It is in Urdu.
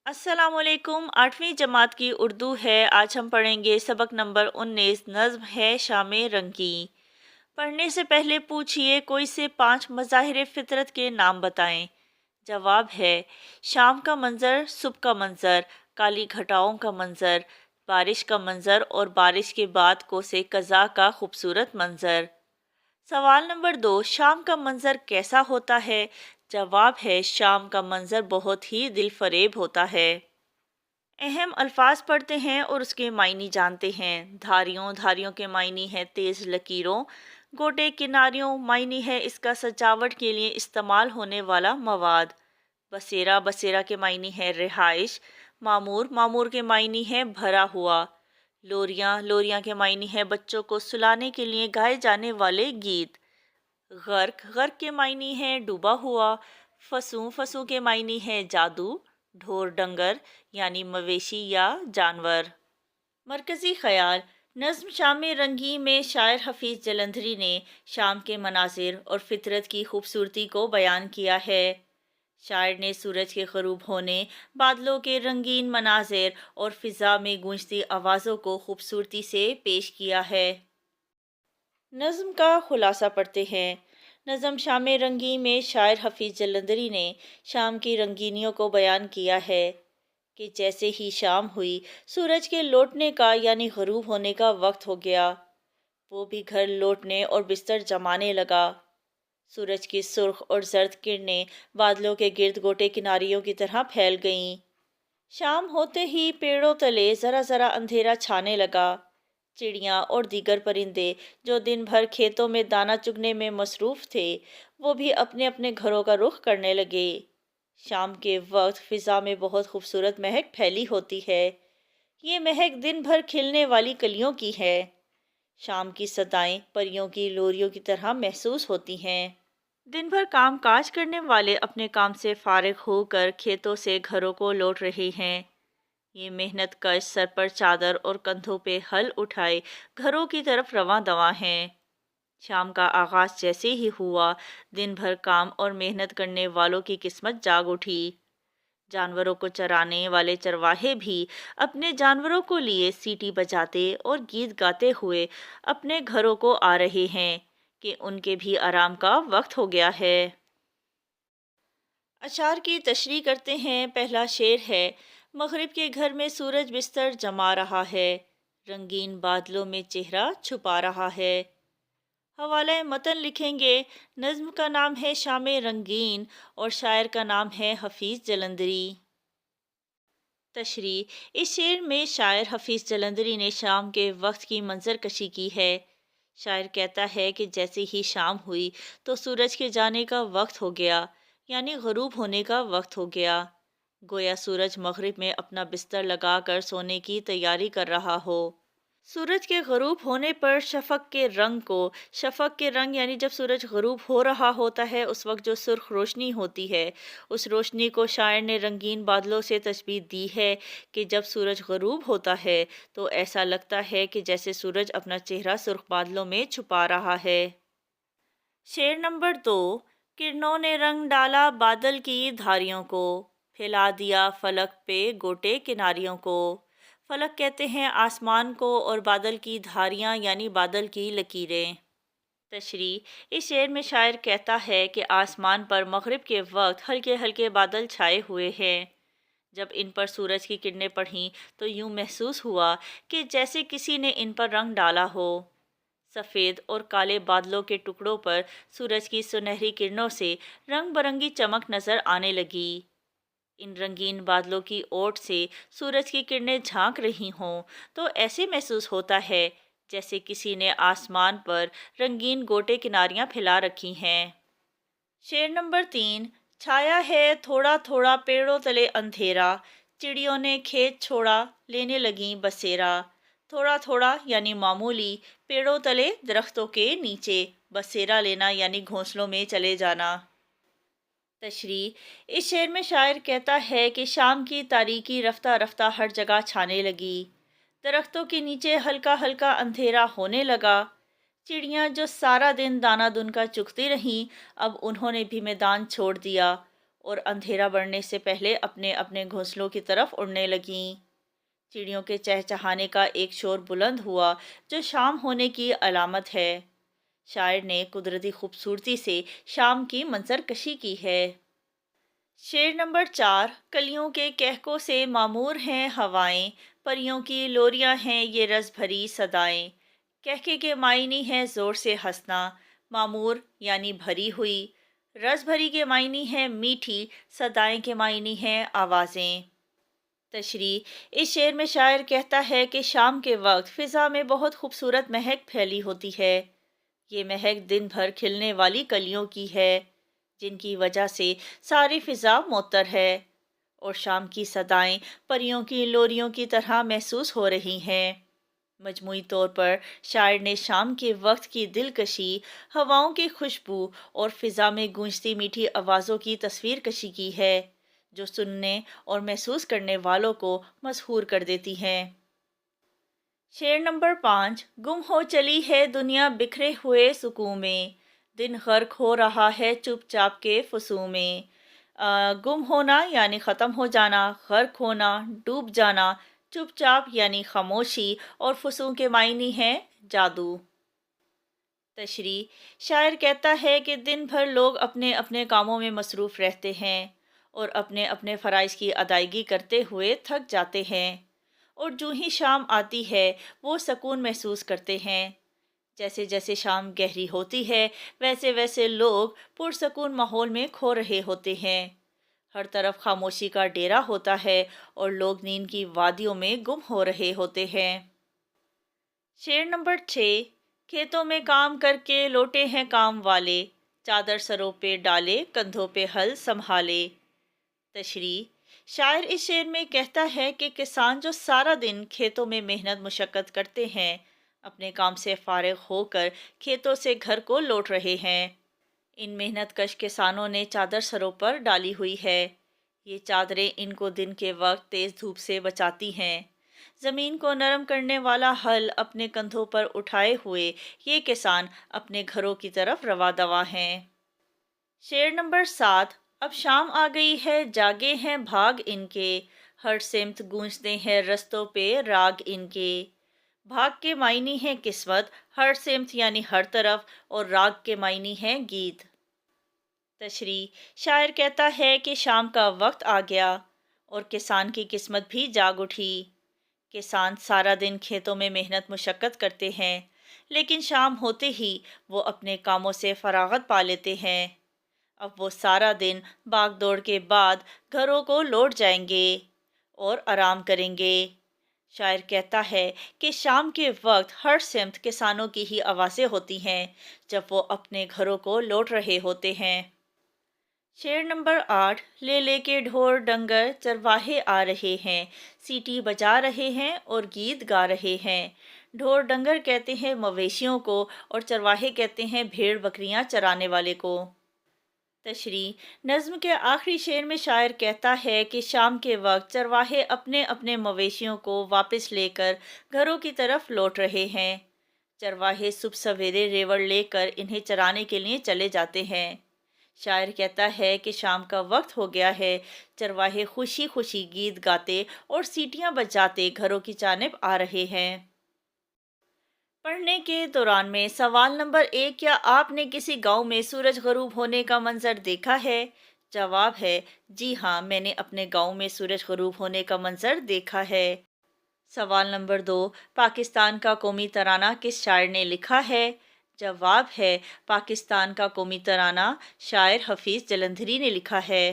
السلام علیکم۔ 8ویں جماعت کی اردو ہے۔ آج ہم پڑھیں گے سبق نمبر 19۔ نظم ہے شام رنگی۔ پڑھنے سے پہلے پوچھئے کوئی سے 5 مظاہر فطرت کے نام بتائیں۔ جواب ہے شام کا منظر، صبح کا منظر، کالی گھٹاؤں کا منظر، بارش کا منظر اور بارش کے بعد کوسے قضا کا خوبصورت منظر۔ سوال نمبر 2، شام کا منظر کیسا ہوتا ہے؟ جواب ہے شام کا منظر بہت ہی دل فریب ہوتا ہے۔ اہم الفاظ پڑھتے ہیں اور اس کے معنی جانتے ہیں۔ دھاریوں کے معنی ہے تیز لکیروں۔ گوٹے کناریوں معنی ہے اس کا سجاوٹ کے لیے استعمال ہونے والا مواد۔ بسیرا کے معنی ہے رہائش۔ معمور کے معنی ہے بھرا ہوا۔ لوریاں کے معنی ہے بچوں کو سلانے کے لیے گائے جانے والے گیت۔ غرق کے معنی ہے ڈوبا ہوا۔ فسوں کے معنی ہے جادو۔ ڈھور ڈنگر یعنی مویشی یا جانور۔ مرکزی خیال، نظم شام رنگی میں شاعر حفیظ جلندھری نے شام کے مناظر اور فطرت کی خوبصورتی کو بیان کیا ہے۔ شاعر نے سورج کے غروب ہونے، بادلوں کے رنگین مناظر اور فضا میں گونجتی آوازوں کو خوبصورتی سے پیش کیا ہے۔ نظم کا خلاصہ پڑھتے ہیں۔ نظم شام رنگی میں شاعر حفیظ جلندھری نے شام کی رنگینیوں کو بیان کیا ہے کہ جیسے ہی شام ہوئی، سورج کے لوٹنے کا یعنی غروب ہونے کا وقت ہو گیا۔ وہ بھی گھر لوٹنے اور بستر جمانے لگا۔ سورج کی سرخ اور زرد کرنیں بادلوں کے گرد گوٹے کناریوں کی طرح پھیل گئیں۔ شام ہوتے ہی پیڑوں تلے ذرا ذرا اندھیرا چھانے لگا۔ چڑیاں اور دیگر پرندے جو دن بھر کھیتوں میں دانہ چگنے میں مصروف تھے، وہ بھی اپنے اپنے گھروں کا رخ کرنے لگے۔ شام کے وقت فضا میں بہت خوبصورت مہک پھیلی ہوتی ہے۔ یہ مہک دن بھر کھلنے والی کلیوں کی ہے۔ شام کی صدائیں پریوں کی لوریوں کی طرح محسوس ہوتی ہیں۔ دن بھر کام کاج کرنے والے اپنے کام سے فارغ ہو کر کھیتوں سے گھروں کو لوٹ رہے ہیں۔ یہ محنت کش سر پر چادر اور کندھوں پہ ہل اٹھائے گھروں کی طرف رواں دواں ہیں۔ شام کا آغاز جیسے ہی ہوا، دن بھر کام اور محنت کرنے والوں کی قسمت جاگ اٹھی۔ جانوروں کو چرانے والے چرواہے بھی اپنے جانوروں کو لیے سیٹی بجاتے اور گیت گاتے ہوئے اپنے گھروں کو آ رہے ہیں کہ ان کے بھی آرام کا وقت ہو گیا ہے۔ اشعار کی تشریح کرتے ہیں۔ پہلا شعر ہے: مغرب کے گھر میں سورج بستر جما رہا ہے، رنگین بادلوں میں چہرہ چھپا رہا ہے۔ حوالہ متن لکھیں گے۔ نظم کا نام ہے شام رنگین اور شاعر کا نام ہے حفیظ جلندھری۔ تشریح: اس شعر میں شاعر حفیظ جلندھری نے شام کے وقت کی منظر کشی کی ہے۔ شاعر کہتا ہے کہ جیسے ہی شام ہوئی تو سورج کے جانے کا وقت ہو گیا، یعنی غروب ہونے کا وقت ہو گیا۔ گویا سورج مغرب میں اپنا بستر لگا کر سونے کی تیاری کر رہا ہو۔ سورج کے غروب ہونے پر شفق کے رنگ یعنی جب سورج غروب ہو رہا ہوتا ہے اس وقت جو سرخ روشنی ہوتی ہے، اس روشنی کو شاعر نے رنگین بادلوں سے تشبیہ دی ہے کہ جب سورج غروب ہوتا ہے تو ایسا لگتا ہے کہ جیسے سورج اپنا چہرہ سرخ بادلوں میں چھپا رہا ہے۔ شعر نمبر 2: کرنوں نے رنگ ڈالا بادل کی دھاریوں کو، پھیلا دیا فلک پہ گوٹے کناریوں کو۔ فلک کہتے ہیں آسمان کو اور بادل کی دھاریاں یعنی بادل کی لکیریں۔ تشریح: اس شعر میں شاعر کہتا ہے کہ آسمان پر مغرب کے وقت ہلکے ہلکے بادل چھائے ہوئے ہیں۔ جب ان پر سورج کی کرنیں پڑھیں تو یوں محسوس ہوا کہ جیسے کسی نے ان پر رنگ ڈالا ہو۔ سفید اور کالے بادلوں کے ٹکڑوں پر سورج کی سنہری کرنوں سے رنگ برنگی چمک نظر آنے لگی۔ ان رنگین بادلوں کی اوٹ سے سورج کی کرنیں جھانک رہی ہوں تو ایسے محسوس ہوتا ہے جیسے کسی نے آسمان پر رنگین گوٹے کناریاں پھیلا رکھی ہیں۔ شعر نمبر 3: چھایا ہے تھوڑا تھوڑا پیڑوں تلے اندھیرا، چڑیوں نے کھیت چھوڑا لینے لگیں بسیرا۔ تھوڑا تھوڑا یعنی معمولی، پیڑوں تلے درختوں کے نیچے، بسیرا لینا یعنی گھونسلوں میں چلے جانا۔ تشریح: اس شعر میں شاعر کہتا ہے کہ شام کی تاریکی رفتہ رفتہ ہر جگہ چھانے لگی۔ درختوں کے نیچے ہلکا ہلکا اندھیرا ہونے لگا۔ چڑیاں جو سارا دن دانہ دن کا چگتی رہیں، اب انہوں نے بھی میدان چھوڑ دیا اور اندھیرا بڑھنے سے پہلے اپنے اپنے گھونسلوں کی طرف اڑنے لگیں۔ چڑیوں کے چہچہانے کا ایک شور بلند ہوا جو شام ہونے کی علامت ہے۔ شاعر نے قدرتی خوبصورتی سے شام کی منظر کشی کی ہے۔ شعر نمبر 4، کلیوں کے کہکوں سے معمور ہیں ہوائیں، پریوں کی لوریاں ہیں یہ رس بھری صدائیں، کہکے کے معنی ہے زور سے ہنسنا، معمور یعنی بھری ہوئی، رس بھری کے معنی ہے میٹھی، صدائیں کے معنی ہیں آوازیں۔ تشریح: اس شعر میں شاعر کہتا ہے کہ شام کے وقت فضا میں بہت خوبصورت مہک پھیلی ہوتی ہے۔ یہ مہک دن بھر کھلنے والی کلیوں کی ہے، جن کی وجہ سے ساری فضا معطر ہے، اور شام کی صدائیں پریوں کی لوریوں کی طرح محسوس ہو رہی ہیں۔ مجموعی طور پر شاعر نے شام کے وقت کی دلکشی، ہواؤں کی خوشبو اور فضا میں گونجتی میٹھی آوازوں کی تصویر کشی کی ہے، جو سننے اور محسوس کرنے والوں کو مسحور کر دیتی ہیں۔ شعر نمبر 5، گم ہو چلی ہے دنیا بکھرے ہوئے سکون میں، دن غرق ہو رہا ہے چپ چاپ کے فسوں میں۔ گم ہونا یعنی ختم ہو جانا، غرق ہونا ڈوب جانا، چپ چاپ یعنی خاموشی، اور فسوں کے معنی ہیں جادو۔ تشریح: شاعر کہتا ہے کہ دن بھر لوگ اپنے اپنے کاموں میں مصروف رہتے ہیں اور اپنے اپنے فرائض کی ادائیگی کرتے ہوئے تھک جاتے ہیں، اور جو ہی شام آتی ہے وہ سکون محسوس کرتے ہیں۔ جیسے جیسے شام گہری ہوتی ہے ویسے ویسے لوگ پرسکون ماحول میں کھو رہے ہوتے ہیں، ہر طرف خاموشی کا ڈیرا ہوتا ہے اور لوگ نیند کی وادیوں میں گم ہو رہے ہوتے ہیں۔ شعر نمبر 6، کھیتوں میں کام کر کے لوٹے ہیں کام والے، چادر سروں پہ ڈالے کندھوں پہ ہل سنبھالے۔ تشریح: شاعر اس شعر میں کہتا ہے کہ کسان جو سارا دن کھیتوں میں محنت مشقت کرتے ہیں، اپنے کام سے فارغ ہو کر کھیتوں سے گھر کو لوٹ رہے ہیں۔ ان محنت کش کسانوں نے چادر سروں پر ڈالی ہوئی ہے۔ یہ چادریں ان کو دن کے وقت تیز دھوپ سے بچاتی ہیں۔ زمین کو نرم کرنے والا ہل اپنے کندھوں پر اٹھائے ہوئے یہ کسان اپنے گھروں کی طرف رواں دواں ہیں۔ شعر نمبر 7، اب شام آ گئی ہے جاگے ہیں بھاگ ان کے، ہر سمت گونجتے ہیں رستوں پہ راگ ان کے۔ بھاگ کے معنی ہیں قسمت، ہر سمت یعنی ہر طرف، اور راگ کے معنی ہیں گیت۔ تشریح: شاعر کہتا ہے کہ شام کا وقت آ گیا اور کسان کی قسمت بھی جاگ اٹھی۔ کسان سارا دن کھیتوں میں محنت مشقت کرتے ہیں، لیکن شام ہوتے ہی وہ اپنے کاموں سے فراغت پا لیتے ہیں۔ اب وہ سارا دن بھاگ دوڑ کے بعد گھروں کو لوٹ جائیں گے اور آرام کریں گے۔ شاعر کہتا ہے کہ شام کے وقت ہر سمت کسانوں کی ہی آوازیں ہوتی ہیں جب وہ اپنے گھروں کو لوٹ رہے ہوتے ہیں۔ شعر نمبر 8، لے لے کے ڈھور ڈنگر چرواہے آ رہے ہیں، سیٹی بجا رہے ہیں اور گیت گا رہے ہیں۔ ڈھور ڈنگر کہتے ہیں مویشیوں کو، اور چرواہے کہتے ہیں بھیڑ بکریاں چرانے والے کو۔ تشریح: نظم کے آخری شعر میں شاعر کہتا ہے کہ شام کے وقت چرواہے اپنے اپنے مویشیوں کو واپس لے کر گھروں کی طرف لوٹ رہے ہیں۔ چرواہے صبح سویرے ریوڑ لے کر انہیں چرانے کے لیے چلے جاتے ہیں۔ شاعر کہتا ہے کہ شام کا وقت ہو گیا ہے، چرواہے خوشی خوشی گیت گاتے اور سیٹیاں بجاتے گھروں کی جانب آ رہے ہیں۔ پڑھنے کے دوران میں سوال نمبر 1، کیا آپ نے کسی گاؤں میں سورج غروب ہونے کا منظر دیکھا ہے؟ جواب ہے جی ہاں، میں نے اپنے گاؤں میں سورج غروب ہونے کا منظر دیکھا ہے۔ سوال نمبر 2، پاکستان کا قومی ترانہ کس شاعر نے لکھا ہے؟ جواب ہے پاکستان کا قومی ترانہ شاعر حفیظ جلندھری نے لکھا ہے۔